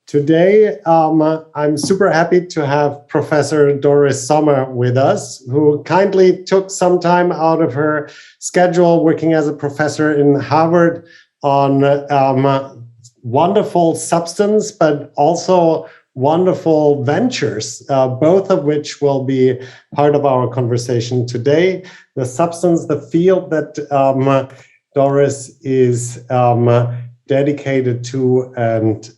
Today, I'm super happy to have Professor Doris Sommer with us, who kindly took some time out of her schedule working as a professor in Harvard on wonderful substance, but also wonderful ventures, both of which will be part of our conversation today. The substance, the field that Doris is dedicated to and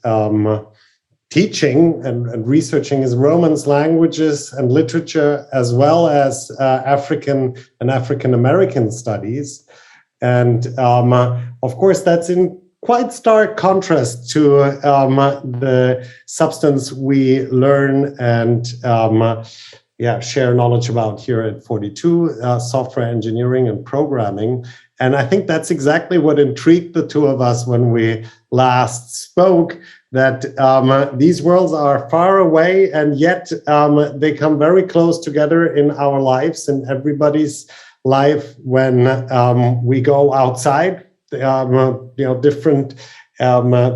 teaching and researching is Romance languages and literature, as well as African and African-American studies. And of course, that's in quite stark contrast to the substance we learn and share knowledge about here at 42, software engineering and programming. And I think that's exactly what intrigued the two of us when we last spoke, that these worlds are far away and yet they come very close together in our lives, in everybody's life when we go outside. Different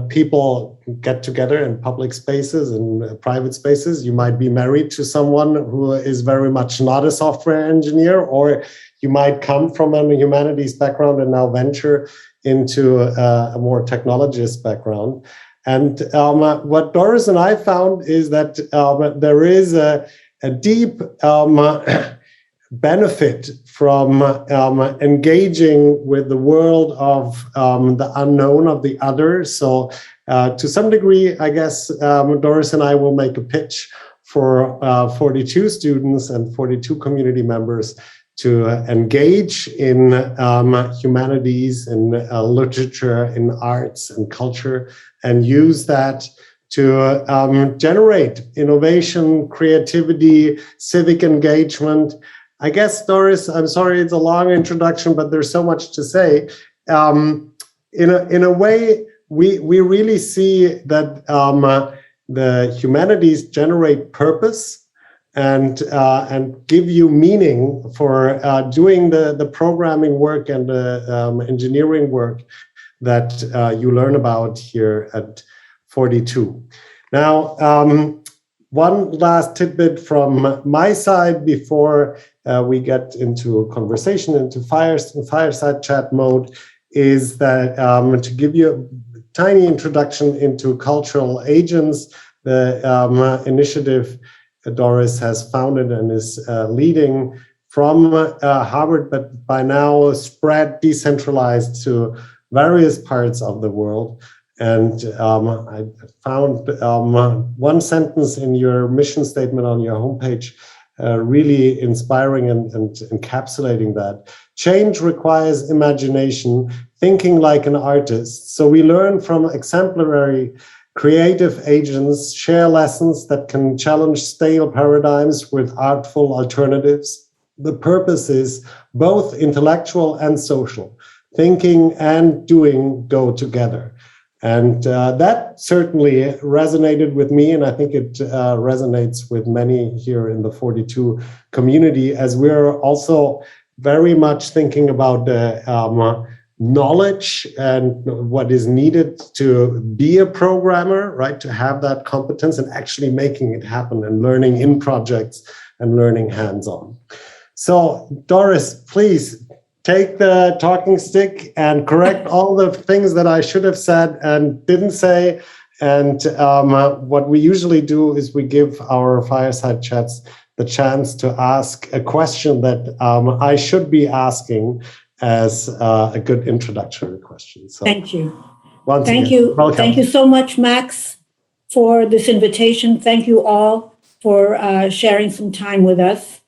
people get together in public spaces and private spaces. You might be married to someone who is very much not a software engineer, or you might come from a humanities background and now venture into a more technologist background. And what Doris and I found is that there is a deep benefit from engaging with the world of the unknown, of the other. So to some degree, I guess Doris and I will make a pitch for 42 students and 42 community members to engage in humanities, in literature, in arts and culture, and use that to generate innovation, creativity, civic engagement. I guess, Doris, I'm sorry, it's a long introduction, but there's so much to say. In a way, we really see that the humanities generate purpose and give you meaning for doing the programming work and the engineering work that you learn about here at 42. Now, one last tidbit from my side before we get into a conversation, into fireside chat mode, is that to give you a tiny introduction into cultural agents, the initiative Doris has founded and is leading from Harvard, but by now spread, decentralized to various parts of the world. And I found one sentence in your mission statement on your homepage really inspiring and encapsulating that. Change requires imagination, thinking like an artist. So we learn from exemplary creative agents, share lessons that can challenge stale paradigms with artful alternatives. The purpose is both intellectual and social. Thinking and doing go together. And that certainly resonated with me, and I think it resonates with many here in the 42 community, as we're also very much thinking about the knowledge and what is needed to be a programmer, right? To have that competence and actually making it happen and learning in projects and learning hands-on. So, Doris, please take the talking stick and correct all the things that I should have said and didn't say. And what we usually do is we give our fireside chats the chance to ask a question that I should be asking as a good introductory question. So, thank you. Thank you. Welcome. Thank you so much, Max, for this invitation. Thank you all for sharing some time with us.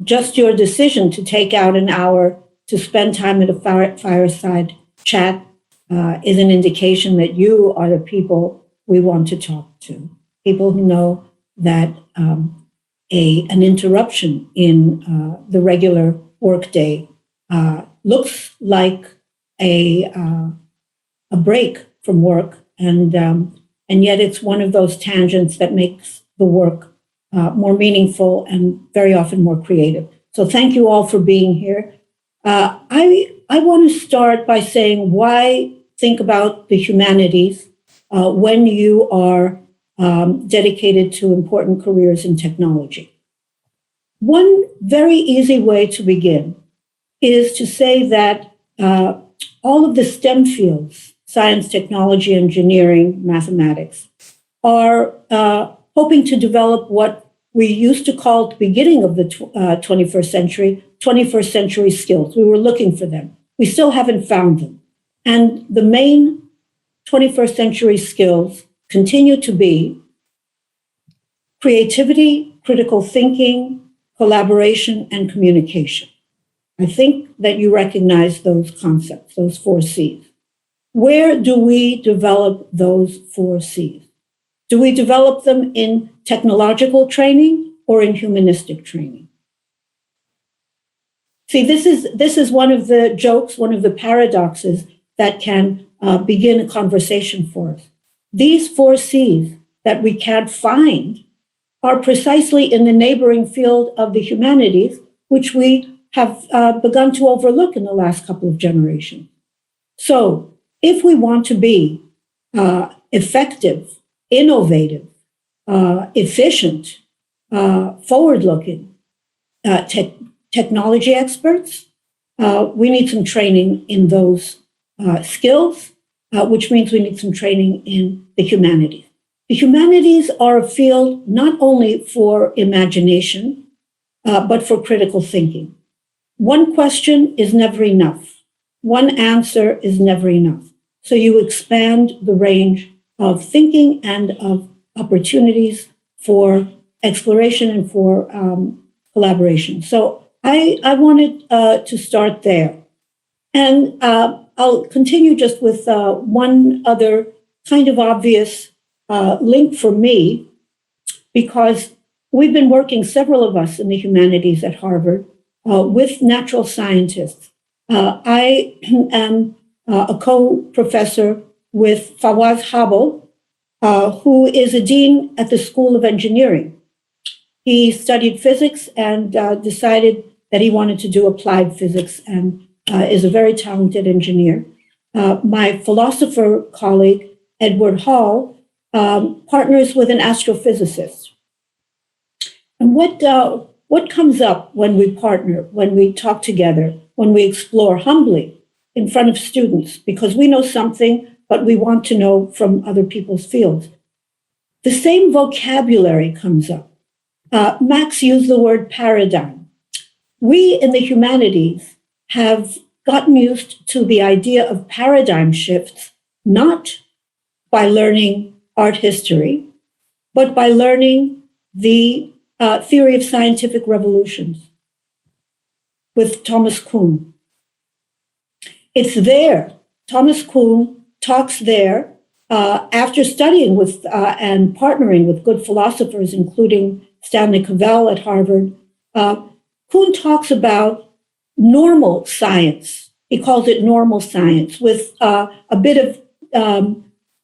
Just your decision to take out an hour to spend time at a fireside chat is an indication that you are the people we want to talk to. People who know that an interruption in the regular workday looks like a break from work, and yet it's one of those tangents that makes the work more meaningful and very often more creative. So thank you all for being here. I want to start by saying why think about the humanities when you are dedicated to important careers in technology. One very easy way to begin is to say that all of the STEM fields, science, technology, engineering, mathematics, are hoping to develop what we used to call at the beginning of the 21st century skills. We were looking for them. We still haven't found them. And the main 21st century skills continue to be creativity, critical thinking, collaboration, and communication. I think that you recognize those concepts, those 4 C's. Where do we develop those 4 C's? Do we develop them in technological training or in humanistic training? See, this is one of the jokes, one of the paradoxes that can begin a conversation for us. These 4 C's that we can't find are precisely in the neighboring field of the humanities, which we have begun to overlook in the last couple of generations. So if we want to be effective, innovative, efficient, forward-looking technology experts, we need some training in those skills, which means we need some training in the humanities. The humanities are a field not only for imagination, but for critical thinking. One question is never enough. One answer is never enough. So you expand the range of thinking and of opportunities for exploration and for collaboration. So I wanted to start there. And I'll continue just with one other kind of obvious link for me, because we've been working, several of us in the humanities at Harvard, with natural scientists. I am a co-professor with Fawaz Habel, who is a dean at the School of Engineering. He studied physics and decided that he wanted to do applied physics and is a very talented engineer. My philosopher colleague, Edward Hall, partners with an astrophysicist. And what comes up when we partner, when we talk together, when we explore humbly in front of students, because we know something, but we want to know from other people's fields? The same vocabulary comes up. Max used the word paradigm. We in the humanities have gotten used to the idea of paradigm shifts, not by learning art history, but by learning the theory of scientific revolutions with Thomas Kuhn. It's there. Thomas Kuhn talks there after studying with and partnering with good philosophers, including Stanley Cavell at Harvard. Kuhn talks about normal science. He calls it normal science with a bit of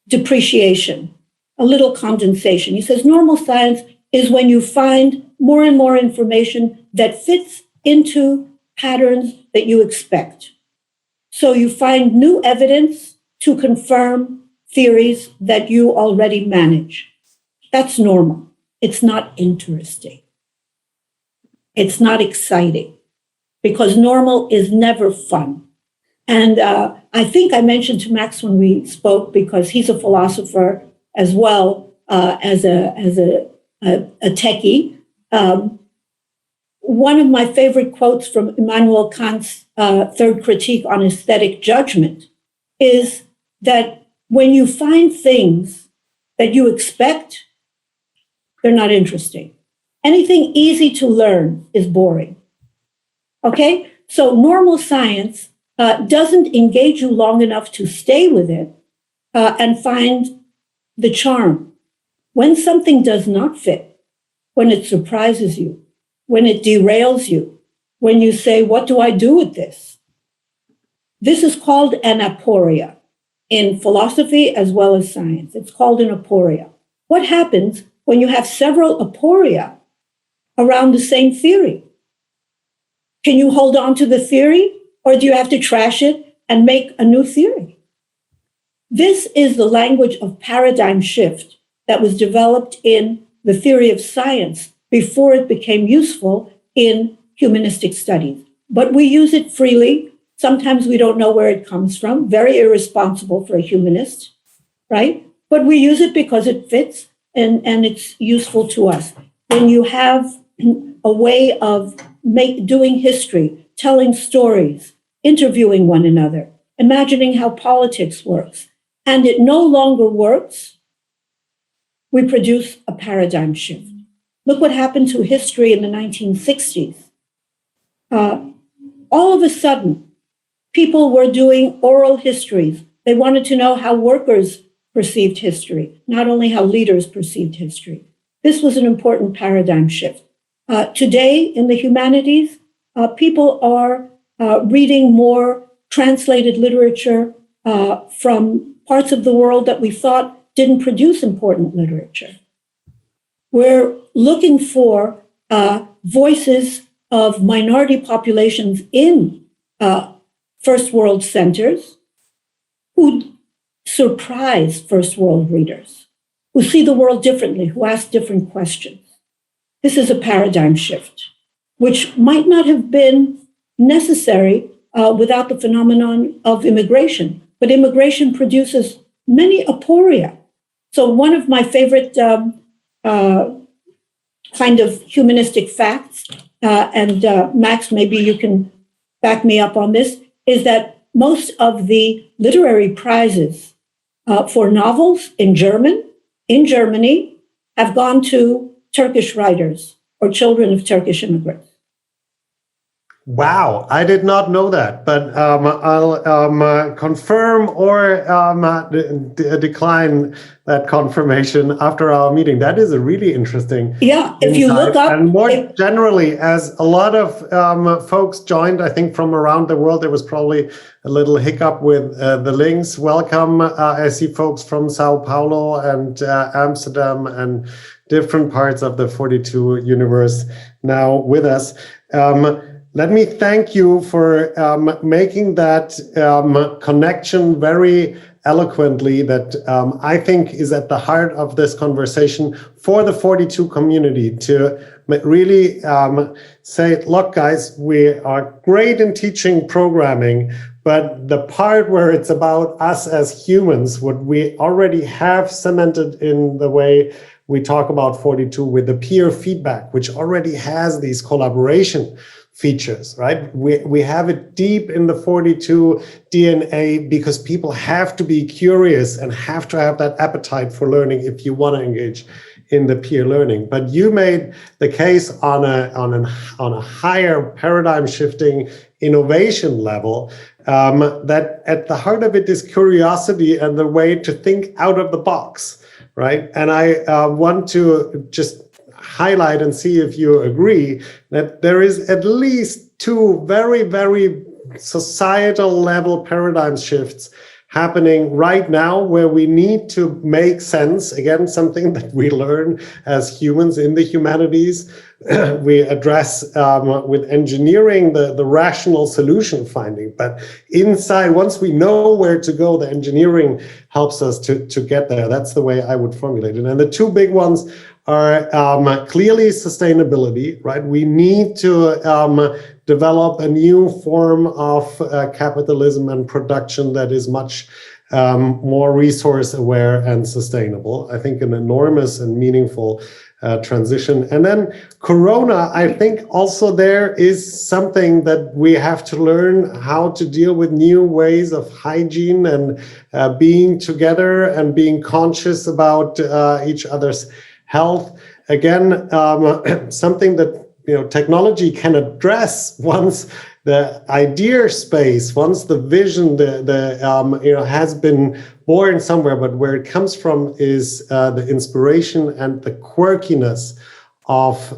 depreciation, a little condensation. He says normal science is when you find more and more information that fits into patterns that you expect. So you find new evidence to confirm theories that you already manage. That's normal. It's not interesting. It's not exciting, because normal is never fun. And I think I mentioned to Max when we spoke, because he's a philosopher as well as a techie. One of my favorite quotes from Immanuel Kant's Third Critique on Aesthetic Judgment is that when you find things that you expect, they're not interesting. Anything easy to learn is boring. Okay? So normal science doesn't engage you long enough to stay with it and find the charm. When something does not fit, when it surprises you, when it derails you, when you say, what do I do with this? This is called an aporia in philosophy as well as science. It's called an aporia. What happens when you have several aporia around the same theory? Can you hold on to the theory, or do you have to trash it and make a new theory? This is the language of paradigm shift that was developed in the theory of science before it became useful in humanistic studies. But we use it freely. Sometimes we don't know where it comes from. Very irresponsible for a humanist, right? But we use it because it fits and it's useful to us. When you have a way of doing history, telling stories, interviewing one another, imagining how politics works, and it no longer works, we produce a paradigm shift. Look what happened to history in the 1960s. All of a sudden, people were doing oral histories. They wanted to know how workers perceived history, not only how leaders perceived history. This was an important paradigm shift. Today, in the humanities, people are reading more translated literature from parts of the world that we thought didn't produce important literature. We're looking for voices of minority populations in first world centers who surprise first world readers, who see the world differently, who ask different questions. This is a paradigm shift, which might not have been necessary without the phenomenon of immigration. But immigration produces many aporia. So one of my favorite kind of humanistic facts, and Max, maybe you can back me up on this, is that most of the literary prizes for novels in Germany, have gone to Turkish writers or children of Turkish immigrants. Wow, I did not know that, but I'll confirm or decline that confirmation after our meeting. That is a really interesting if you look up. And more generally, as a lot of folks joined, I think from around the world, there was probably a little hiccup with the links. Welcome. I see folks from Sao Paulo and Amsterdam and different parts of the 42 universe now with us. Let me thank you for making that connection very eloquently that I think is at the heart of this conversation for the 42 community to really say, look, guys, we are great in teaching programming, but the part where it's about us as humans, what we already have cemented in the way we talk about 42 with the peer feedback, which already has these collaboration features, right? We have it deep in the 42 DNA because people have to be curious and have to have that appetite for learning if you want to engage in the peer learning. But you made the case on a higher paradigm shifting innovation level that at the heart of it is curiosity and the way to think out of the box, right? And I want to just highlight and see if you agree that there is at least two very, very societal level paradigm shifts happening right now where we need to make sense, again, something that we learn as humans in the humanities. We address with engineering the rational solution finding, but inside, once we know where to go, the engineering helps us to get there. That's the way I would formulate it. And the two big ones are clearly sustainability, right? We need to develop a new form of capitalism and production that is much more resource aware and sustainable. I think an enormous and meaningful transition. And then Corona, I think also there is something that we have to learn how to deal with new ways of hygiene and being together and being conscious about each other's health. Again, something that technology can address once the idea space, once the vision, has been born somewhere, but where it comes from is the inspiration and the quirkiness of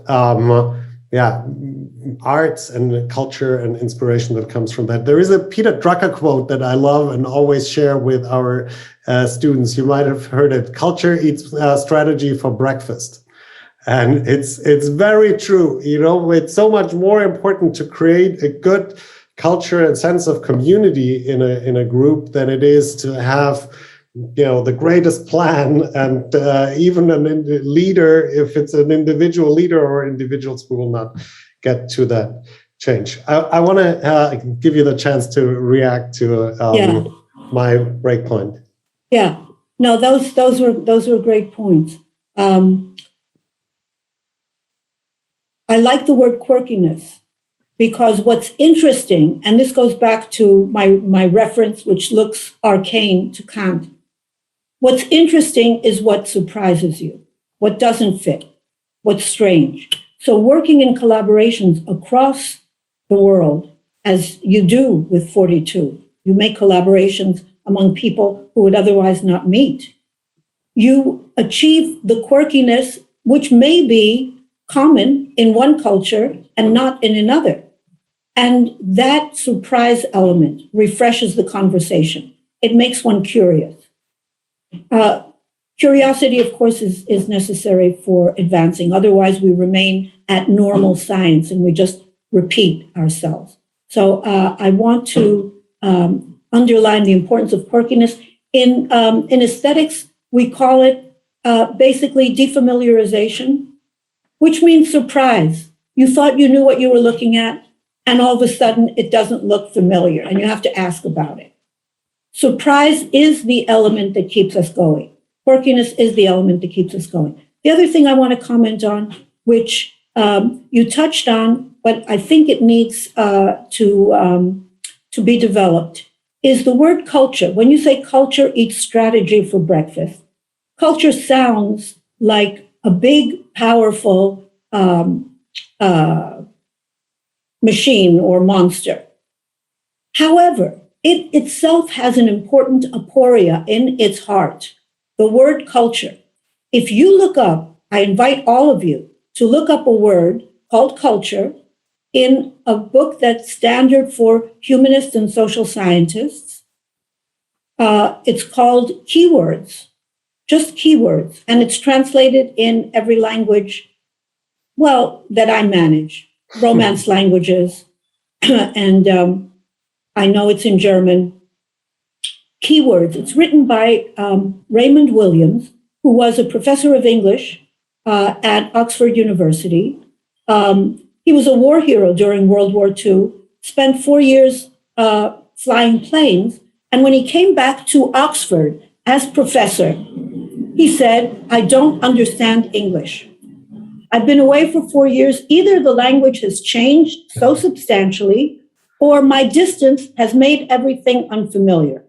arts and culture and inspiration that comes from that. There is a Peter Drucker quote that I love and always share with our students. You might have heard it: culture eats strategy for breakfast. And it's very true. It's so much more important to create a good culture and sense of community in a group than it is to have the greatest plan, and even leader, if it's an individual leader or individuals, we will not get to that change. I want to give you the chance to react to my breakpoint. Yeah, no, those were great points. I like the word quirkiness, because what's interesting, and this goes back to my reference, which looks arcane to Kant. What's interesting is what surprises you, what doesn't fit, what's strange. So working in collaborations across the world, as you do with 42, you make collaborations among people who would otherwise not meet. You achieve the quirkiness, which may be common in one culture and not in another. And that surprise element refreshes the conversation. It makes one curious. Curiosity, of course, is necessary for advancing. Otherwise, we remain at normal science and we just repeat ourselves. So I want to underline the importance of quirkiness. In aesthetics, we call it basically defamiliarization, which means surprise. You thought you knew what you were looking at, and all of a sudden it doesn't look familiar, and you have to ask about it. Surprise is the element that keeps us going. Quirkiness is the element that keeps us going. The other thing I want to comment on, which you touched on, but I think it needs to be developed, is the word culture. When you say culture eats strategy for breakfast, culture sounds like a big, powerful machine or monster. However, it itself has an important aporia in its heart, the word culture. If you look up, I invite all of you to look up a word called culture in a book that's standard for humanists and social scientists. It's called Keywords, just keywords, and it's translated in every language, that I manage, Romance languages, and I know it's in German. Keywords. It's written by Raymond Williams, who was a professor of English at Oxford University. He was a war hero during World War II, spent 4 years flying planes, and when he came back to Oxford as professor, he said, "I don't understand English. I've been away for 4 years. Either the language has changed so substantially, or my distance has made everything unfamiliar,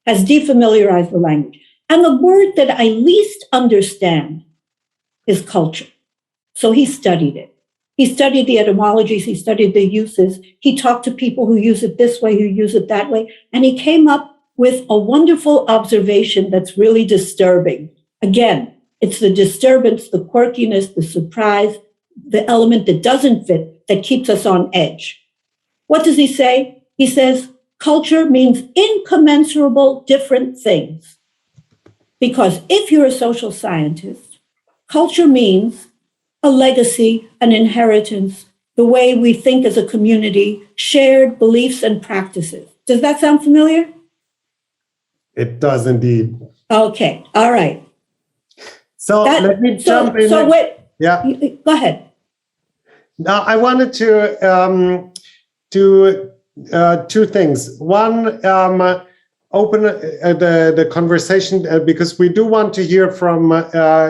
has defamiliarized the language. And the word that I least understand is culture." So he studied it. He studied the etymologies, he studied the uses, he talked to people who use it this way, who use it that way, and he came up with a wonderful observation that's really disturbing. Again, it's the disturbance, the quirkiness, the surprise, the element that doesn't fit that keeps us on edge. What does he say? He says, culture means incommensurable different things. Because if you're a social scientist, culture means a legacy, an inheritance, the way we think as a community, shared beliefs and practices. Does that sound familiar? It does indeed. Okay, all right. So let me jump in. So wait, yeah. Go ahead. Now, I wanted to do two things. One, open the conversation because we do want to hear from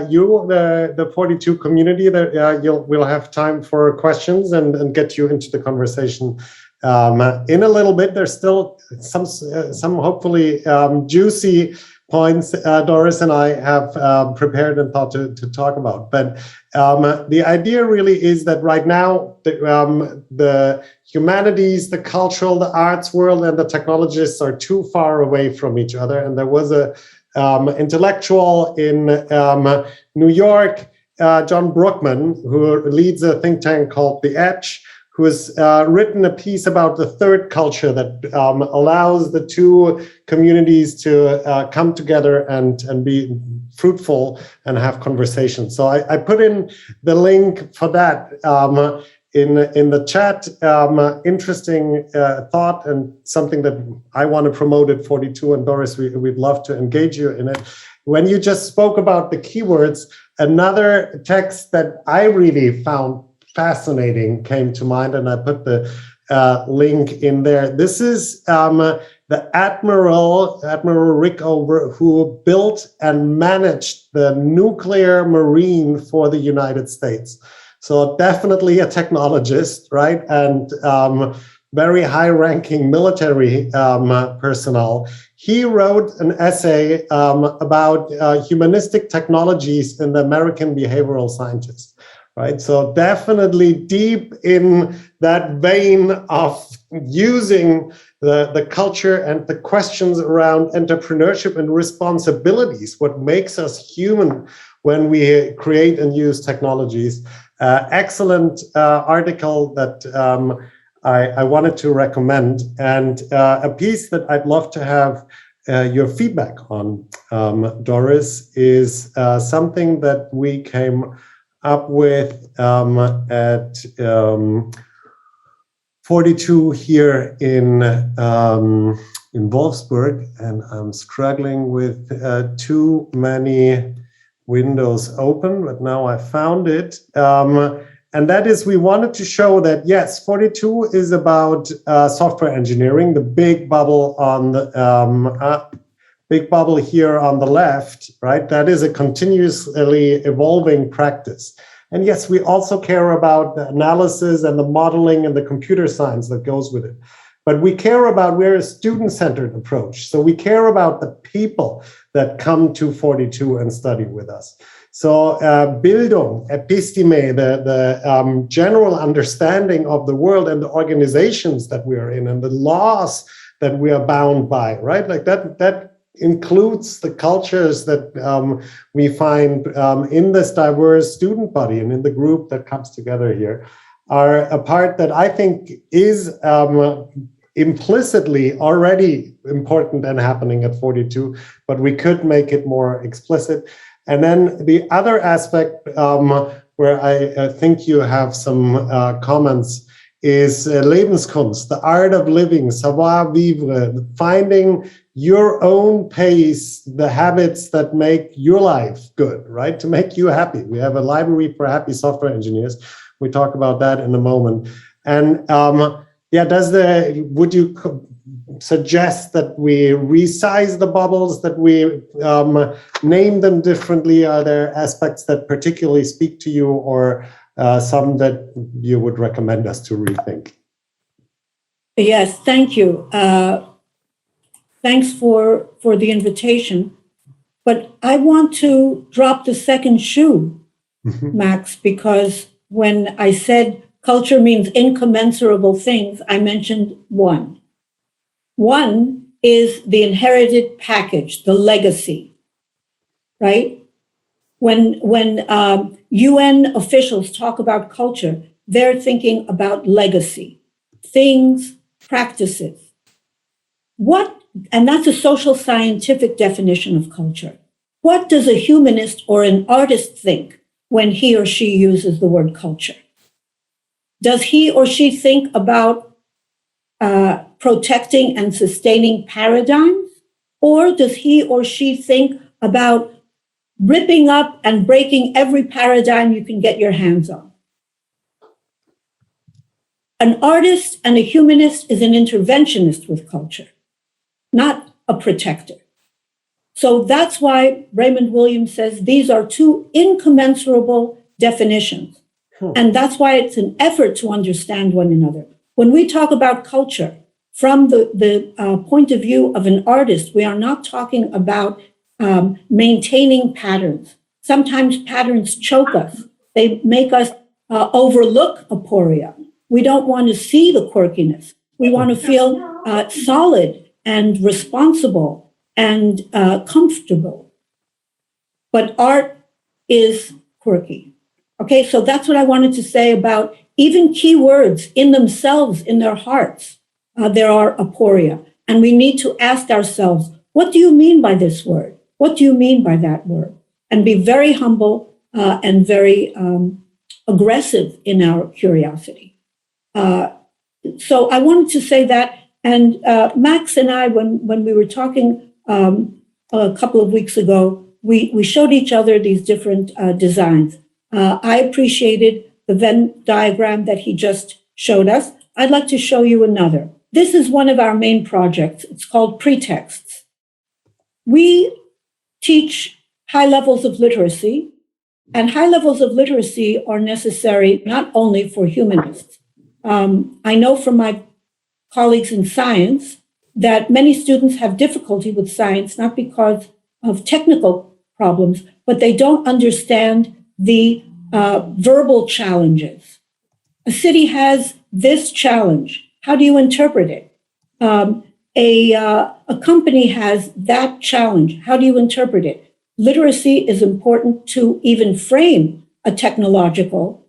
you, the 42 community. That we'll have time for questions and get you into the conversation in a little bit. There's still some hopefully juicy points Doris and I have prepared and thought to talk about. But the idea really is that right now, the humanities, the cultural, the arts world, and the technologists are too far away from each other. And there was a intellectual in New York, John Brookman, who leads a think tank called The Edge, who has written a piece about the third culture that allows the two communities to come together and be fruitful and have conversations. So I put in the link for that. in the chat, interesting thought and something that I want to promote at 42. And Doris, we'd love to engage you in it. When you just spoke about the keywords, another text that I really found fascinating came to mind, and I put the link in there. This is the Admiral Rickover, who built and managed the nuclear marine for the United States. So definitely a technologist, right? And very high-ranking military personnel. He wrote an essay about humanistic technologies in the American behavioral scientists, right? So definitely deep in that vein of using the culture and the questions around entrepreneurship and responsibilities, what makes us human when we create and use technologies. Excellent article that I wanted to recommend, and a piece that I'd love to have your feedback on, Doris, is something that we came up with at 42 here in Wolfsburg, and I'm struggling with too many windows open, but now I found it. And that is, we wanted to show that, yes, 42 is about software engineering, the big bubble on the big bubble here on the left, right? That is a continuously evolving practice. And yes, we also care about the analysis and the modeling and the computer science that goes with it. But we care about, we're a student-centered approach. So we care about the people that come to 42 and study with us. So Bildung, episteme, the general understanding of the world and the organizations that we are in and the laws that we are bound by, right? Like that includes the cultures that we find in this diverse student body and in the group that comes together here, are a part that I think is implicitly already important and happening at 42, but we could make it more explicit. And then the other aspect where I think you have some comments is Lebenskunst, the art of living, savoir vivre, finding your own pace, the habits that make your life good, right? To make you happy. We have a library for happy software engineers. We talk about that in a moment. And would you suggest that we resize the bubbles, that we name them differently? Are there aspects that particularly speak to you, or some that you would recommend us to rethink? Yes, thank you. Thanks for the invitation. But I want to drop the second shoe, Max, because when I said culture means incommensurable things, I mentioned one. One is the inherited package, the legacy, right? When UN officials talk about culture, they're thinking about legacy, things, practices. And that's a social scientific definition of culture. What does a humanist or an artist think when he or she uses the word culture? Does he or she think about protecting and sustaining paradigms? Or does he or she think about ripping up and breaking every paradigm you can get your hands on? An artist and a humanist is an interventionist with culture, not a protector. So that's why Raymond Williams says these are two incommensurable definitions. And that's why it's an effort to understand one another. When we talk about culture from the point of view of an artist, we are not talking about maintaining patterns. Sometimes patterns choke us. They make us overlook aporia. We don't want to see the quirkiness. We want to feel solid and responsible and comfortable. But art is quirky. Okay, so that's what I wanted to say about even keywords in themselves, in their hearts, there are aporia. And we need to ask ourselves, what do you mean by this word? What do you mean by that word? And be very humble and very aggressive in our curiosity. So I wanted to say that. And Max and I, when we were talking a couple of weeks ago, we showed each other these different designs. I appreciated the Venn diagram that he just showed us. I'd like to show you another. This is one of our main projects. It's called Pretexts. We teach high levels of literacy, and high levels of literacy are necessary not only for humanists. I know from my colleagues in science that many students have difficulty with science, not because of technical problems, but they don't understand the verbal challenges. A city has this challenge. How do you interpret it? A company has that challenge. How do you interpret it? Literacy is important to even frame a technological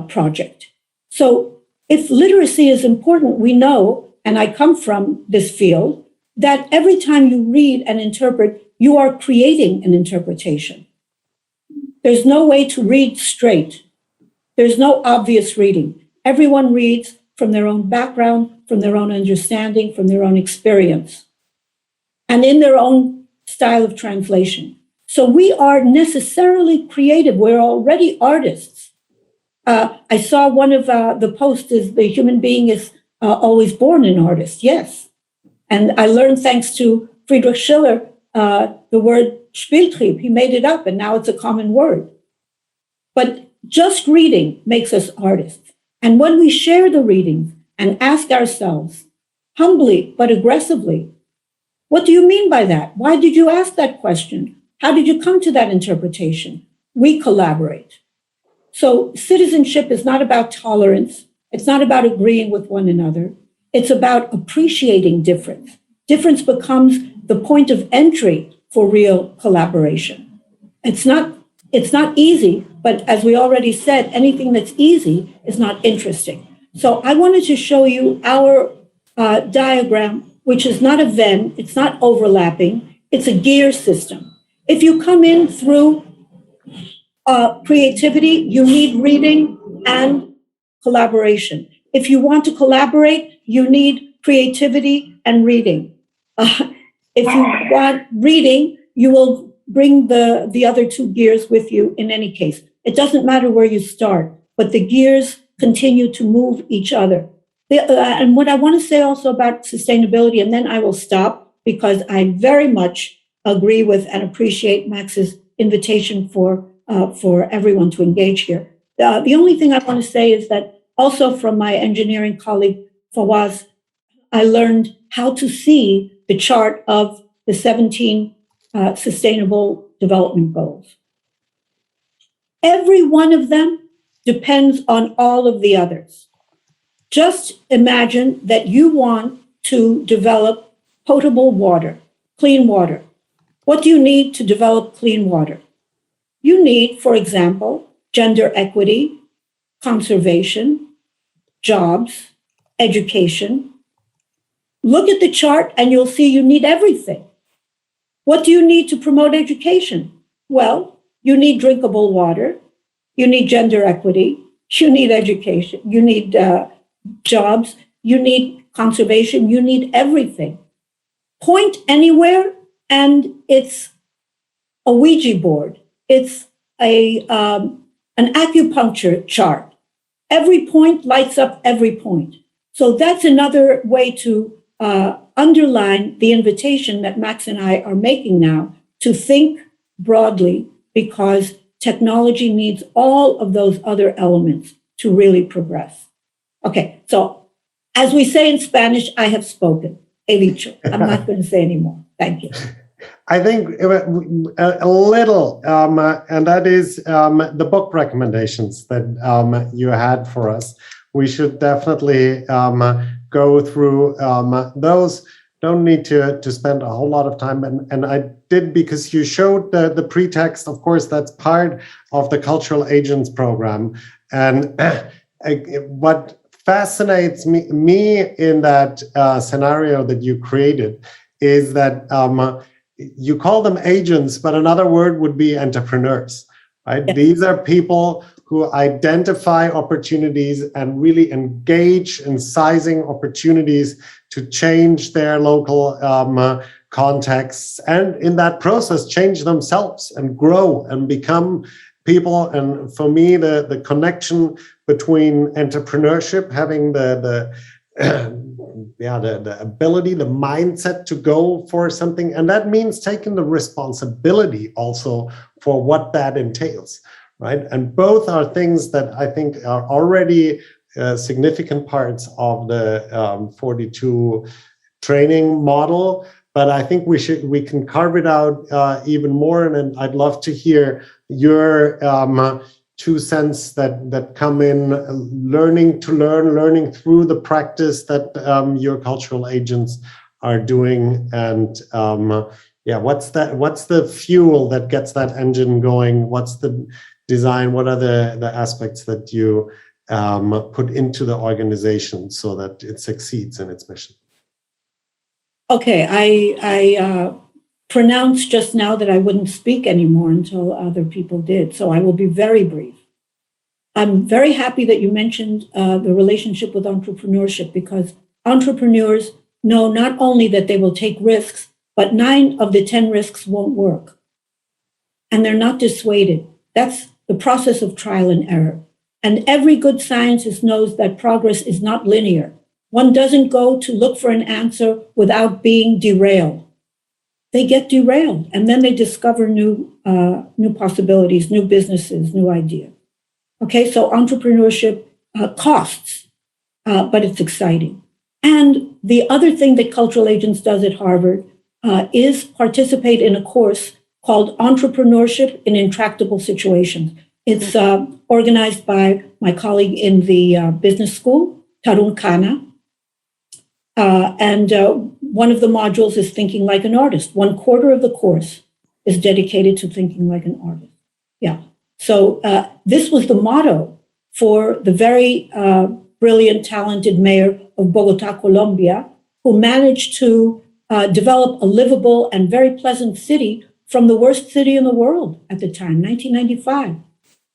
project. So if literacy is important, we know, and I come from this field, that every time you read and interpret, you are creating an interpretation. There's no way to read straight. There's no obvious reading. Everyone reads from their own background, from their own understanding, from their own experience, and in their own style of translation. So we are necessarily creative. We're already artists. I saw one of the posts is the human being is always born an artist. Yes. And I learned thanks to Friedrich Schiller, the word Spieltrieb. He made it up and now it's a common word. But just reading makes us artists. And when we share the readings and ask ourselves, humbly but aggressively, what do you mean by that? Why did you ask that question? How did you come to that interpretation? We collaborate. So citizenship is not about tolerance. It's not about agreeing with one another. It's about appreciating difference. Difference becomes the point of entry for real collaboration. It's not easy, but as we already said, anything that's easy is not interesting. So I wanted to show you our diagram, which is not a Venn, it's not overlapping, it's a gear system. If you come in through creativity, you need reading and collaboration. If you want to collaborate, you need creativity and reading. If you want reading, you will bring the other two gears with you in any case. It doesn't matter where you start, but the gears continue to move each other. And what I want to say also about sustainability, and then I will stop because I very much agree with and appreciate Max's invitation for everyone to engage here. The only thing I want to say is that also from my engineering colleague Fawaz, I learned how to see the chart of the 17 Sustainable Development Goals. Every one of them depends on all of the others. Just imagine that you want to develop potable water, clean water. What do you need to develop clean water? You need, for example, gender equity, conservation, jobs, education. Look at the chart and you'll see you need everything. What do you need to promote education? Well, you need drinkable water, you need gender equity, you need education, you need jobs, you need conservation, you need everything. Point anywhere and it's a Ouija board. It's an acupuncture chart. Every point lights up every point. So that's another way to underline the invitation that Max and I are making now to think broadly, because technology needs all of those other elements to really progress. Okay, so as we say in Spanish, I have spoken. He dicho. I'm not going to say anymore. Thank you. I think a little, and that is the book recommendations that you had for us. We should definitely go through those. Don't need to spend a whole lot of time. And I did, because you showed the pretext. Of course, that's part of the Cultural Agents program. And what fascinates me in that scenario that you created is that you call them agents, but another word would be entrepreneurs, right? Yeah. These are people who identify opportunities and really engage in sizing opportunities to change their local contexts, and in that process change themselves and grow and become people. And for me, the connection between entrepreneurship, having the ability, the mindset to go for something, and that means taking the responsibility also for what that entails, right? And both are things that I think are already significant parts of the 42 training model. But I think we can carve it out even more, and I'd love to hear your 2 cents that come in, learning to learning through the practice that your cultural agents are doing, and what's the fuel that gets that engine going? What's the design? What are the aspects that you put into the organization so that it succeeds in its mission? Okay, I pronounced just now that I wouldn't speak anymore until other people did, so I will be very brief. I'm very happy that you mentioned the relationship with entrepreneurship, because entrepreneurs know not only that they will take risks, but 9 of the 10 risks won't work. And they're not dissuaded. That's the process of trial and error. And every good scientist knows that progress is not linear. One doesn't go to look for an answer without being derailed. They get derailed, and then they discover new possibilities, new businesses, new ideas. Okay, so entrepreneurship costs, but it's exciting. And the other thing that Cultural Agents does at Harvard is participate in a course called Entrepreneurship in Intractable Situations. It's organized by my colleague in the business school, Tarun Khanna. And one of the modules is Thinking Like an Artist. 1/4 of the course is dedicated to thinking like an artist. Yeah. So this was the motto for the very brilliant, talented mayor of Bogota, Colombia, who managed to develop a livable and very pleasant city from the worst city in the world at the time, 1995.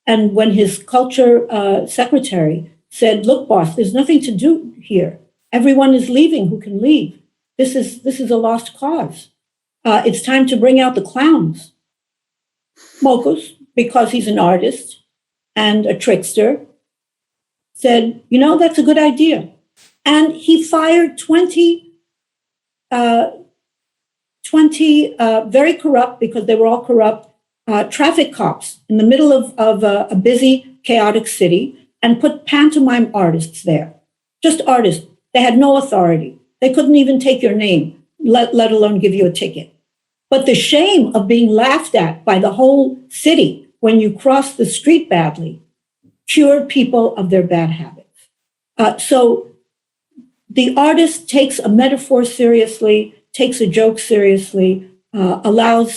And when his culture secretary said, "Look, boss, there's nothing to do here. Everyone is leaving who can leave. This is a lost cause. It's time to bring out the clowns." Mocos, because he's an artist and a trickster, said, "That's a good idea." And he fired 20 very corrupt, because they were all corrupt, traffic cops in the middle of a busy, chaotic city, and put pantomime artists there. Just artists. They had no authority. They couldn't even take your name, let alone give you a ticket. But the shame of being laughed at by the whole city when you cross the street badly cured people of their bad habits. So the artist takes a metaphor seriously, takes a joke seriously, allows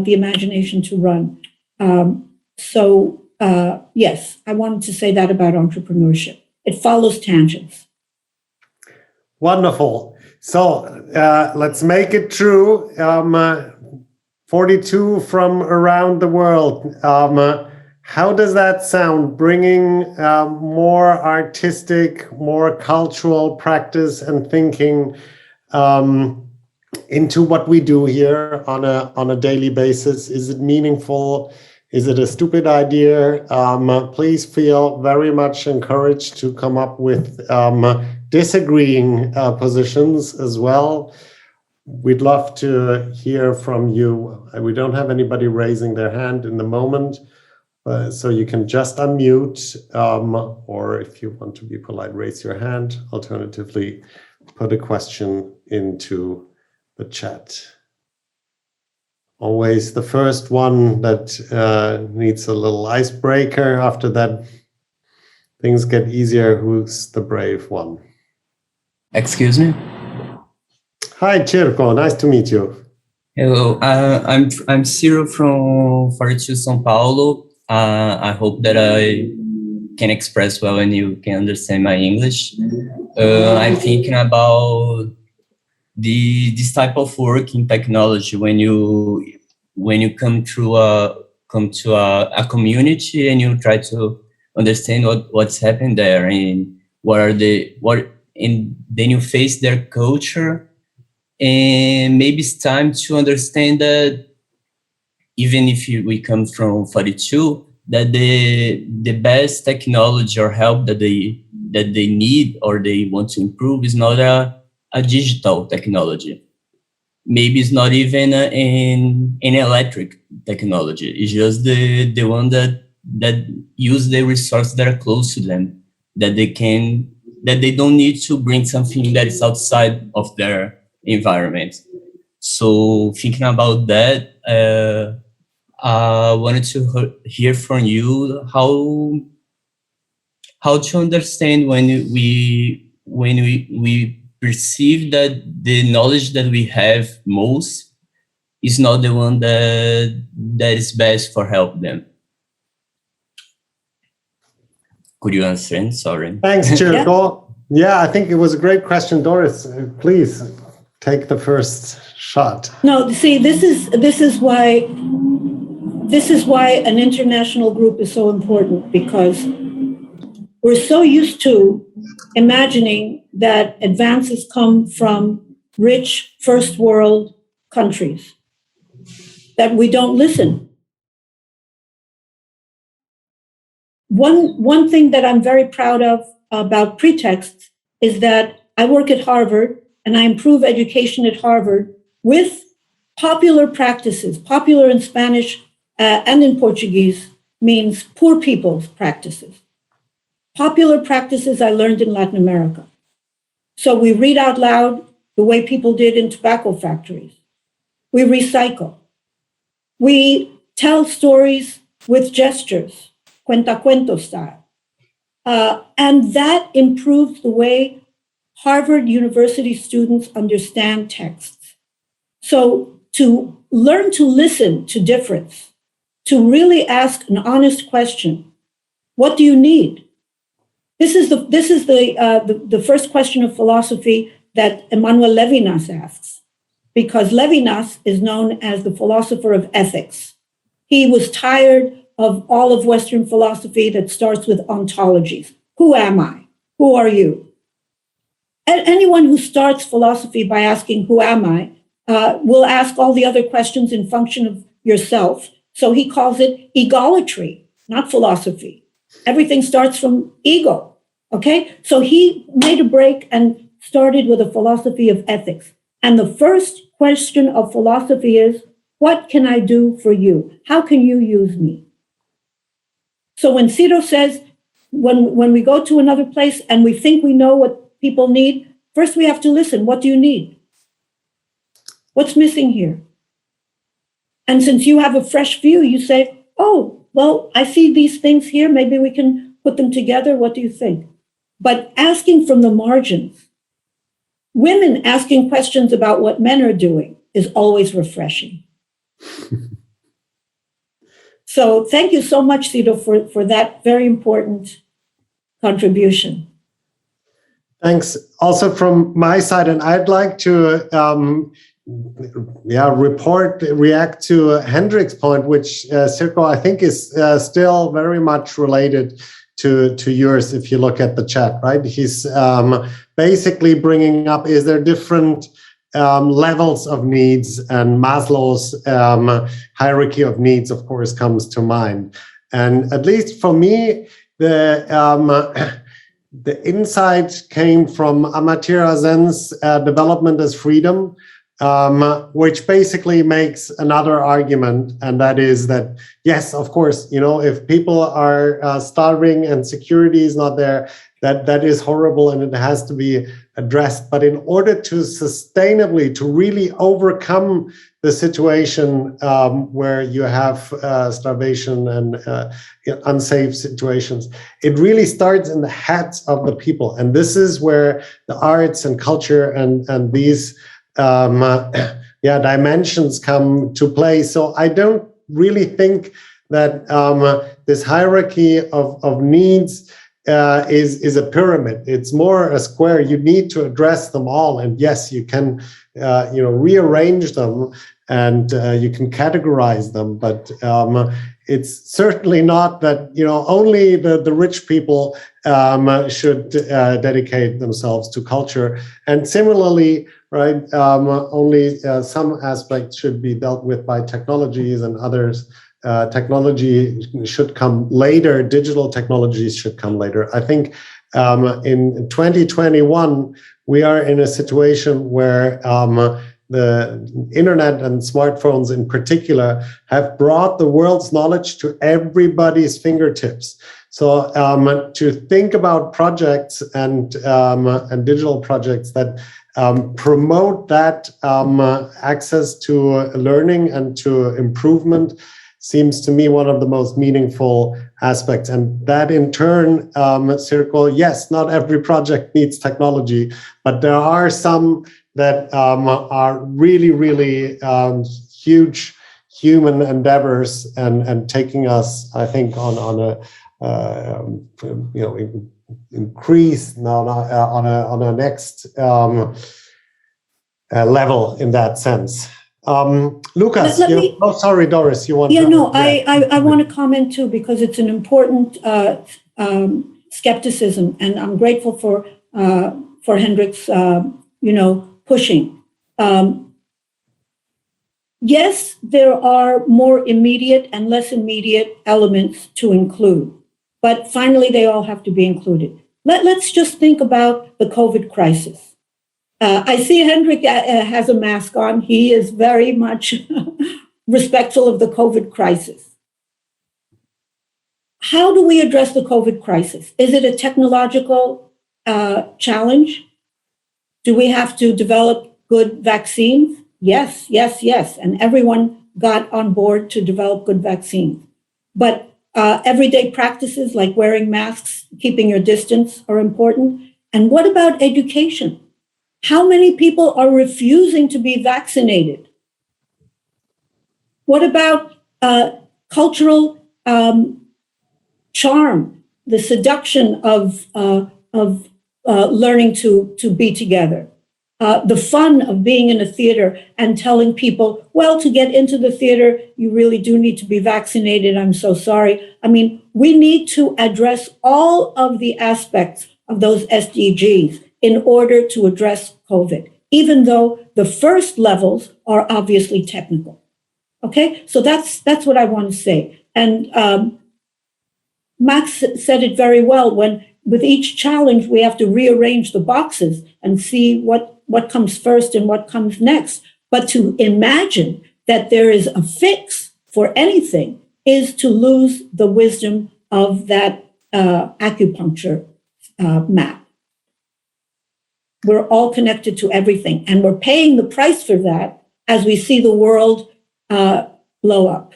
the imagination to run. Yes, I wanted to say that about entrepreneurship. It follows tangents. Wonderful. So let's make it true. 42 from around the world. How does that sound? Bringing more artistic, more cultural practice and thinking into what we do here on a daily basis. Is it meaningful? Is it a stupid idea? Please feel very much encouraged to come up with disagreeing positions as well. We'd love to hear from you. We don't have anybody raising their hand in the moment, so you can just unmute, or if you want to be polite, raise your hand. Alternatively, put a question into the chat. Always the first one that needs a little icebreaker. After that, things get easier. Who's the brave one? Excuse me? Hi, Circo. Nice to meet you. Hello, I'm Ciro from 42 São Paulo. I hope that I can express well and you can understand my English. I'm thinking about this type of work in technology when you come through a come to a community and you try to understand what's happening there and and then you face their culture, and maybe it's time to understand that even if we come from 42, that the best technology or help that they need or they want to improve is not a digital technology. Maybe it's not even an electric technology. It's just the one that use the resources that are close to them, that they don't need to bring something that is outside of their environment. So thinking about that, I wanted to hear from you how to understand when we perceive that the knowledge that we have most is not the one that is best for help them. Could you answer? Sorry. Thanks, Jewell. Yeah, I think it was a great question, Doris. Please take the first shot. No, see, this is why an international group is so important, because we're so used to imagining that advances come from rich first world countries that we don't listen. One thing that I'm very proud of about Pretexts is that I work at Harvard and I improve education at Harvard with popular practices. Popular in Spanish and in Portuguese means poor people's practices. Popular practices I learned in Latin America. So we read out loud the way people did in tobacco factories. We recycle. We tell stories with gestures, cuentacuento style. And that improves the way Harvard University students understand texts. So to learn to listen to difference, to really ask an honest question, what do you need? This is the first question of philosophy that Emmanuel Levinas asks, because Levinas is known as the philosopher of ethics. He was tired of all of Western philosophy that starts with ontologies. Who am I? Who are you? And anyone who starts philosophy by asking, who am I, will ask all the other questions in function of yourself. So he calls it egolatry, not philosophy. Everything starts from ego, okay? So he made a break and started with a philosophy of ethics. And the first question of philosophy is, what can I do for you? How can you use me? So when Ciro says, when we go to another place and we think we know what people need, first we have to listen. What do you need? What's missing here? And since you have a fresh view, you say, oh, well, I see these things here. Maybe we can put them together. What do you think? But asking from the margins, women asking questions about what men are doing is always refreshing. So thank you so much, Ciro, for that very important contribution. Thanks. Also from my side, and I'd like to react to Hendrik's point, which Sirko, I think is still very much related to yours if you look at the chat, right? He's basically bringing up, is there different levels of needs, and Maslow's hierarchy of needs, of course, comes to mind. And at least for me, the insight came from Amartya Sen's Development as Freedom, which basically makes another argument, and that is that, yes, of course, if people are starving and security is not there, that is horrible and it has to be addressed. But in order to sustainably, to really overcome the situation where you have starvation and unsafe situations, it really starts in the heads of the people. And this is where the arts and culture and these dimensions come to play. So I don't really think that this hierarchy of needs is a pyramid. It's more a square. You need to address them all. And yes, you can rearrange them and you can categorize them. But it's certainly not that only the rich people should dedicate themselves to culture. And similarly, right, only some aspects should be dealt with by technologies, and others. Technology should come later. Digital technologies should come later. I think in 2021, we are in a situation where the internet and smartphones in particular have brought the world's knowledge to everybody's fingertips. So to think about projects and digital projects that promote that access to learning and to improvement seems to me one of the most meaningful aspects. And that in turn, Circle, yes, not every project needs technology, but there are some that are really, really huge human endeavors and taking us, I think, on a increase on a next level in that sense. Lucas, sorry, Doris, you want to? Yeah, no, I want to comment too, because it's an important skepticism, and I'm grateful for Hendrik's, pushing. Yes, there are more immediate and less immediate elements to include, but finally they all have to be included. Let's just think about the COVID crisis. I see Hendrik has a mask on. He is very much respectful of the COVID crisis. How do we address the COVID crisis? Is it a technological challenge? Do we have to develop good vaccines? Yes, yes, yes. And everyone got on board to develop good vaccines. But everyday practices like wearing masks, keeping your distance are important. And what about education? How many people are refusing to be vaccinated? What about cultural charm, the seduction of learning to be together, the fun of being in a theater and telling people, well, to get into the theater, you really do need to be vaccinated. I'm so sorry. I mean, we need to address all of the aspects of those SDGs in order to address COVID, even though the first levels are obviously technical. Okay, so that's what I want to say. And Max said it very well. When with each challenge, we have to rearrange the boxes and see what comes first and what comes next. But to imagine that there is a fix for anything is to lose the wisdom of that acupuncture map. We're all connected to everything, and we're paying the price for that as we see the world blow up.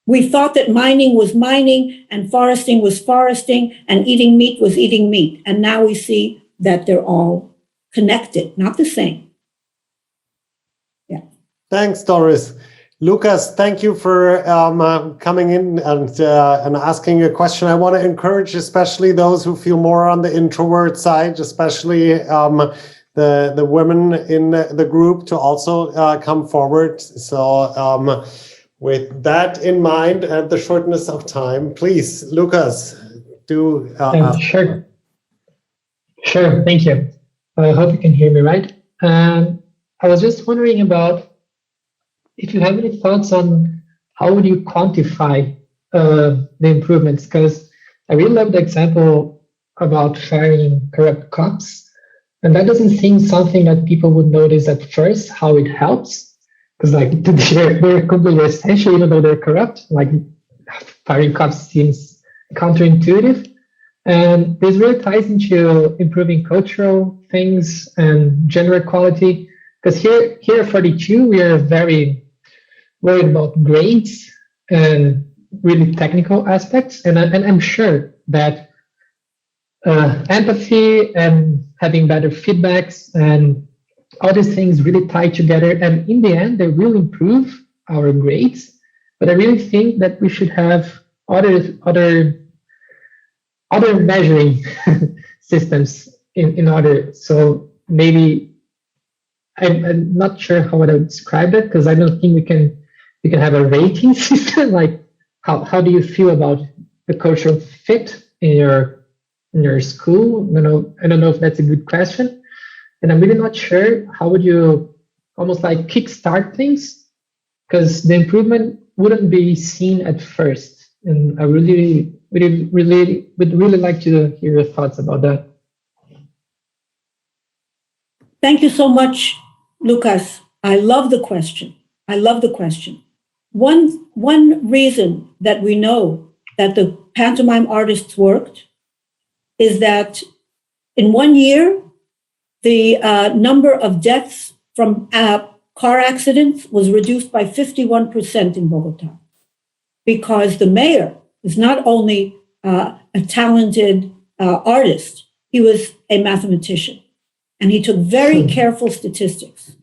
We thought that mining was mining and foresting was foresting and eating meat was eating meat. And now we see that they're all connected, not the same. Yeah. Thanks, Doris. Lucas, thank you for coming in and asking a question. I want to encourage especially those who feel more on the introvert side, especially the women in the group, to also come forward. So with that in mind and the shortness of time, please, Lucas, do. Sure. Thank you. I hope you can hear me right. I was just wondering about if you have any thoughts on how would you quantify the improvements, because I really love the example about firing corrupt cops. And that doesn't seem something that people would notice at first, how it helps. Because they're completely essential, even though they're corrupt. Like firing cops seems counterintuitive. And this really ties into improving cultural things and gender equality. Because here at 42, we are very worried about grades and really technical aspects. And I'm sure that empathy and having better feedbacks and all these things really tie together. And in the end, they will improve our grades. But I really think that we should have other other measuring systems in order. So maybe I'm not sure how I would describe it, because I don't think we can have a rating system. Like how do you feel about the cultural fit in your school? I don't know if that's a good question, and I'm really not sure how would you almost like kickstart things, because the improvement wouldn't be seen at first. And I would really like to hear your thoughts about that. Thank you so much, Lucas. I love the question. One reason that we know that the pantomime artists worked is that in 1 year, the number of deaths from car accidents was reduced by 51% in Bogota, because the mayor is not only a talented artist, he was a mathematician, and he took very careful statistics.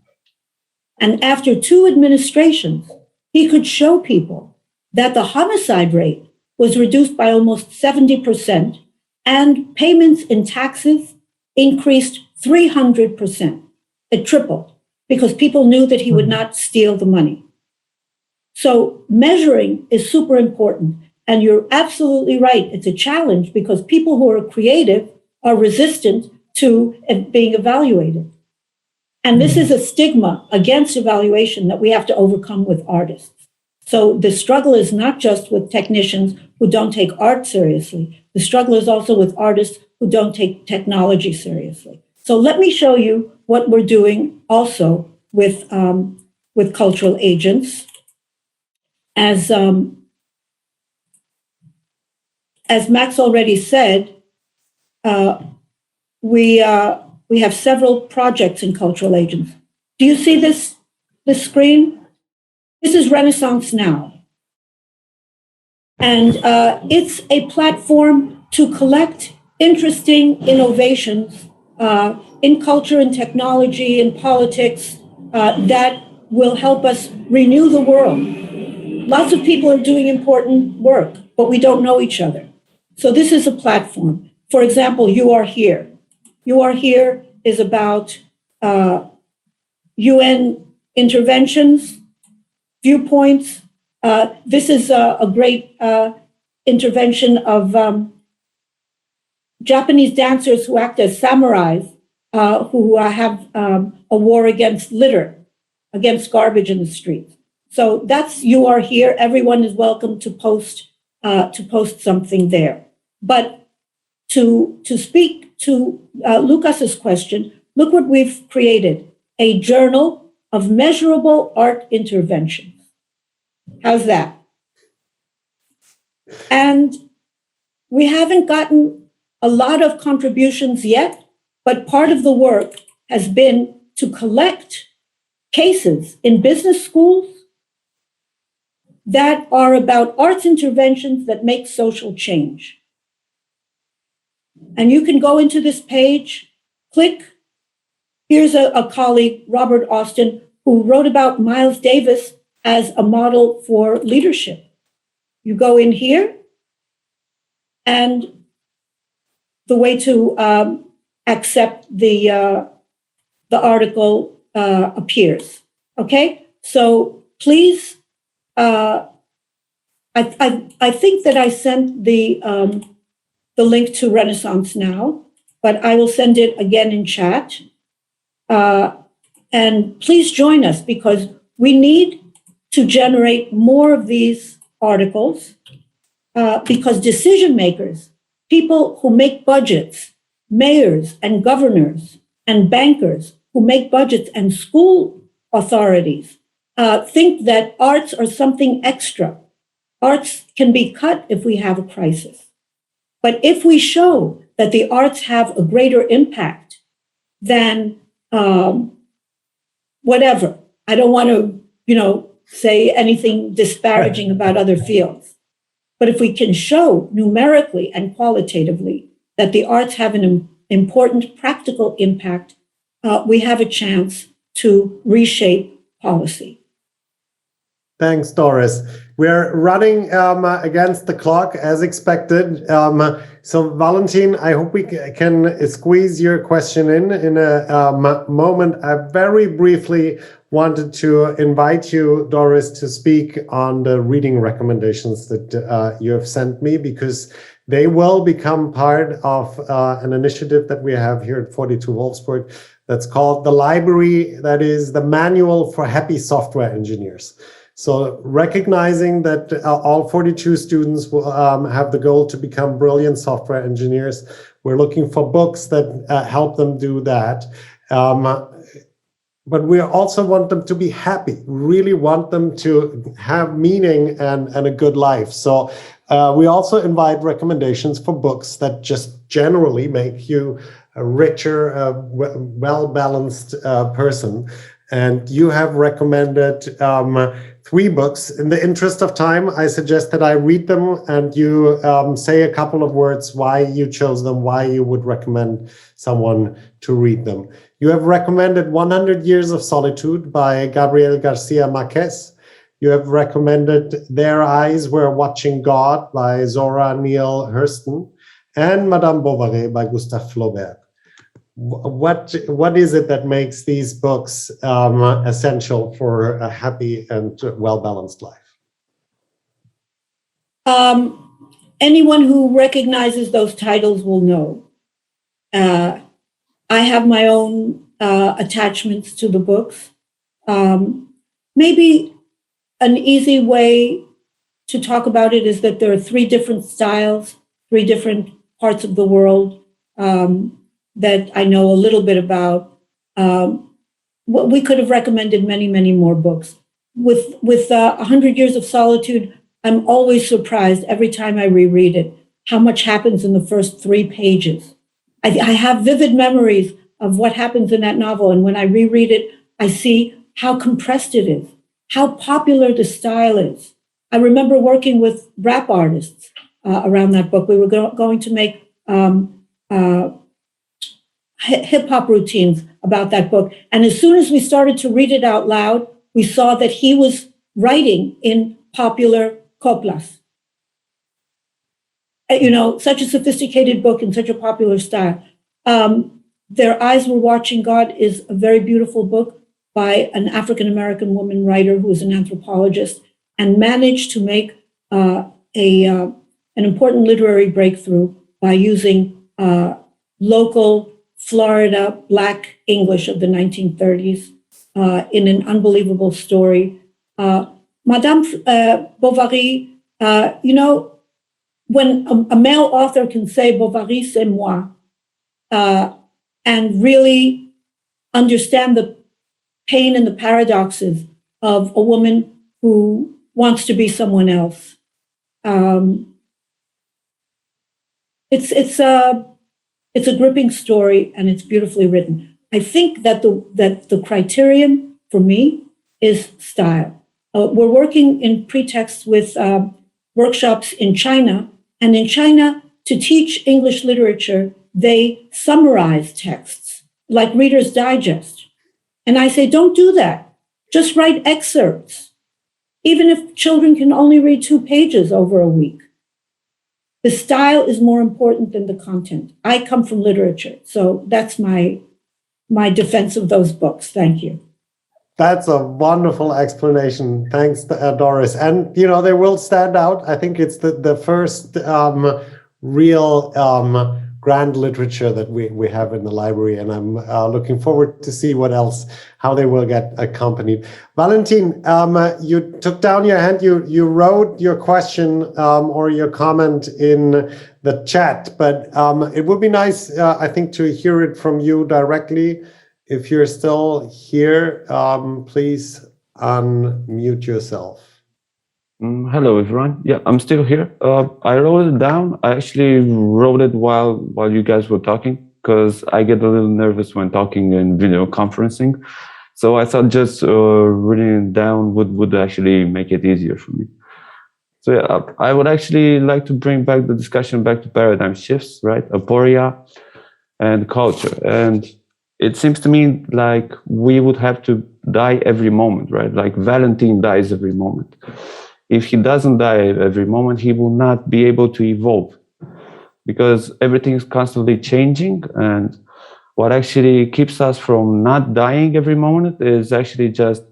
And after 2 administrations, he could show people that the homicide rate was reduced by almost 70%, and payments in taxes increased 300%. It tripled, because people knew that he would not steal the money. So measuring is super important. And you're absolutely right. It's a challenge, because people who are creative are resistant to being evaluated. And this is a stigma against evaluation that we have to overcome with artists. So the struggle is not just with technicians who don't take art seriously. The struggle is also with artists who don't take technology seriously. So let me show you what we're doing also with cultural agents. As Max already said, we have several projects in cultural agents. Do you see this screen? This is Renaissance Now. And it's a platform to collect interesting innovations in culture and technology and politics that will help us renew the world. Lots of people are doing important work, but we don't know each other. So this is a platform. For example, You Are Here. You Are Here is about UN interventions, viewpoints. This is a great intervention of Japanese dancers who act as samurais, who have a war against litter, against garbage in the streets. So that's You Are Here. Everyone is welcome to post something there. But to speak to Lucas's question, look what we've created: a journal of measurable art interventions. How's that? And we haven't gotten a lot of contributions yet, but part of the work has been to collect cases in business schools that are about arts interventions that make social change. And you can go into this page, click. Here's a colleague, Robert Austin, who wrote about Miles Davis as a model for leadership. You go in here, and the way to accept the article appears. Okay, so please. I think that I sent the link to Renaissance Now, but I will send it again in chat. And please join us, because we need to generate more of these articles, because decision makers, people who make budgets, mayors and governors and bankers who make budgets, and school authorities think that arts are something extra. Arts can be cut if we have a crisis. But if we show that the arts have a greater impact than whatever, I don't want to, say anything disparaging about other fields. But if we can show numerically and qualitatively that the arts have an important practical impact, we have a chance to reshape policy. Thanks, Doris. We're running against the clock as expected. So, Valentin, I hope we can squeeze your question in a moment. I very briefly wanted to invite you, Doris, to speak on the reading recommendations that you have sent me, because they will become part of an initiative that we have here at 42 Wolfsburg that's called the Library, that is the Manual for Happy Software Engineers. So recognizing that all 42 students will have the goal to become brilliant software engineers, we're looking for books that help them do that. But we also want them to be happy, really want them to have meaning and a good life. So we also invite recommendations for books that just generally make you a richer, well-balanced person. And you have recommended 3 books. In the interest of time, I suggest that I read them and you say a couple of words why you chose them, why you would recommend someone to read them. You have recommended 100 Years of Solitude by Gabriel Garcia Marquez. You have recommended Their Eyes Were Watching God by Zora Neale Hurston, and Madame Bovary by Gustave Flaubert. What is it that makes these books essential for a happy and well-balanced life? Anyone who recognizes those titles will know. I have my own attachments to the books. Maybe an easy way to talk about it is that there are 3 different styles, 3 different parts of the world that I know a little bit about. We could have recommended many, many more books. With 100 Years of Solitude, I'm always surprised every time I reread it, how much happens in the first 3 pages. I have vivid memories of what happens in that novel, and when I reread it, I see how compressed it is, how popular the style is. I remember working with rap artists around that book. We were going to make hip-hop routines about that book. And as soon as we started to read it out loud, we saw that he was writing in popular coplas. You know, such a sophisticated book in such a popular style. Their Eyes Were Watching God is a very beautiful book by an African-American woman writer who is an anthropologist and managed to make an important literary breakthrough by using local Florida Black English of the 1930s in an unbelievable story. Madame Bovary, you know, when a male author can say Bovary c'est moi, and really understand the pain and the paradoxes of a woman who wants to be someone else. It's a gripping story and it's beautifully written. I think that the criterion for me is style. We're working in pretext with workshops in China, and in China, to teach English literature, they summarize texts like Reader's Digest. And I say, don't do that. Just write excerpts, even if children can only read 2 pages over a week. The style is more important than the content. I come from literature, so that's my defense of those books. Thank you. That's a wonderful explanation. Thanks, Doris. And, you know, they will stand out. I think it's the first real grand literature that we have in the library. And I'm looking forward to see what else, how they will get accompanied. Valentin, you took down your hand. You wrote your question or your comment in the chat, but it would be nice, I think, to hear it from you directly. If you're still here, please unmute yourself. Hello, everyone. Yeah, I'm still here. I wrote it down. I actually wrote it while you guys were talking, because I get a little nervous when talking in video conferencing. So I thought just writing it down would actually make it easier for me. So yeah, I would actually like to bring back the discussion back to paradigm shifts, right? Aporia and culture. And it seems to me like we would have to die every moment, right? Like Valentine dies every moment. If he doesn't die every moment, he will not be able to evolve, because everything is constantly changing. And what actually keeps us from not dying every moment is actually just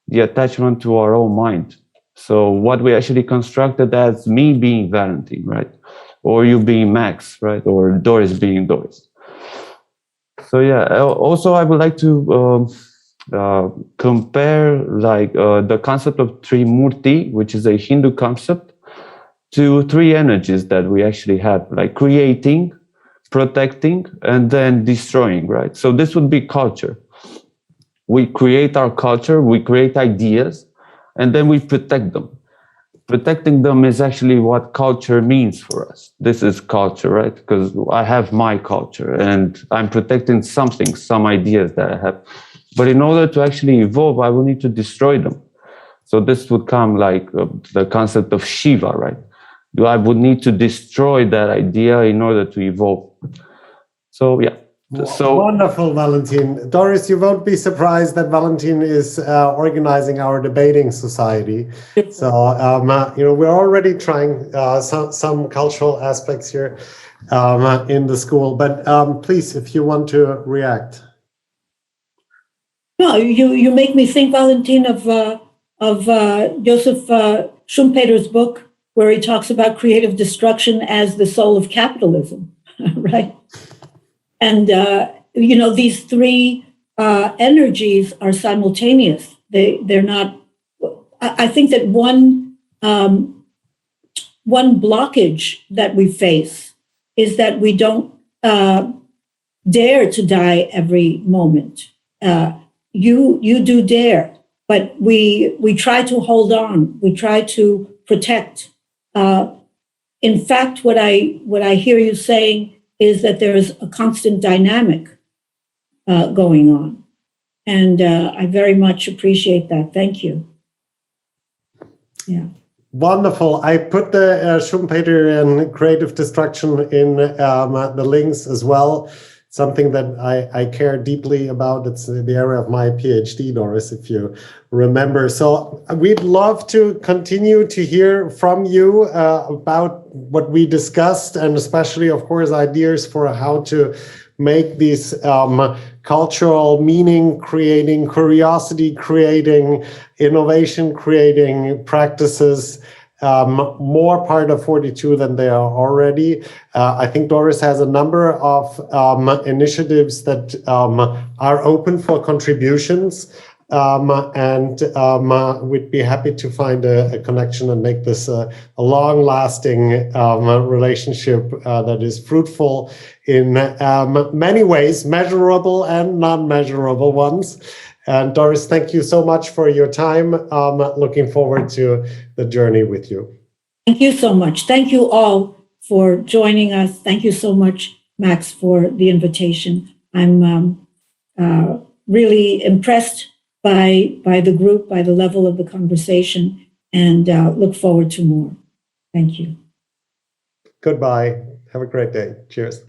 the attachment to our own mind. So what we actually constructed as me being Valentine, right? Or you being Max, right? Or Doris being Doris. So yeah, also I would like to compare like the concept of Trimurti, which is a Hindu concept, to three energies that we actually have, like creating, protecting, and then destroying, right? So this would be culture. We create our culture, we create ideas, and then we protect them. Protecting them is actually what culture means for us. This is culture, right? Because I have my culture and I'm protecting something, some ideas that I have. But in order to actually evolve, I will need to destroy them. So this would come like the concept of Shiva, right? I would need to destroy that idea in order to evolve. So yeah. So wonderful, Valentin. Doris, you won't be surprised that Valentin is organizing our debating society. So we're already trying some cultural aspects here in the school. But please, if you want to react. No, you make me think, Valentin, of Joseph Schumpeter's book, where he talks about creative destruction as the soul of capitalism, right? And, these three energies are simultaneous. They're not, I think that one blockage that we face is that we don't dare to die every moment. You do dare, but we try to hold on. We try to protect. In fact, what I hear you saying is that there is a constant dynamic going on. And I very much appreciate that. Thank you. Yeah. Wonderful. I put the Schumpeter and creative destruction in the links as well. Something that I care deeply about. It's the area of my PhD, Doris, if you remember. So we'd love to continue to hear from you about what we discussed, and especially, of course, ideas for how to make these cultural meaning creating, curiosity creating, innovation creating practices more part of 42 than they are already. I think Doris has a number of initiatives that are open for contributions, and we'd be happy to find a connection and make this a long-lasting relationship that is fruitful in many ways, measurable and non-measurable ones. And Doris, thank you so much for your time. Looking forward to the journey with you. Thank you so much. Thank you all for joining us. Thank you so much, Max, for the invitation. I'm really impressed by the group, by the level of the conversation, and look forward to more. Thank you. Goodbye. Have a great day. Cheers.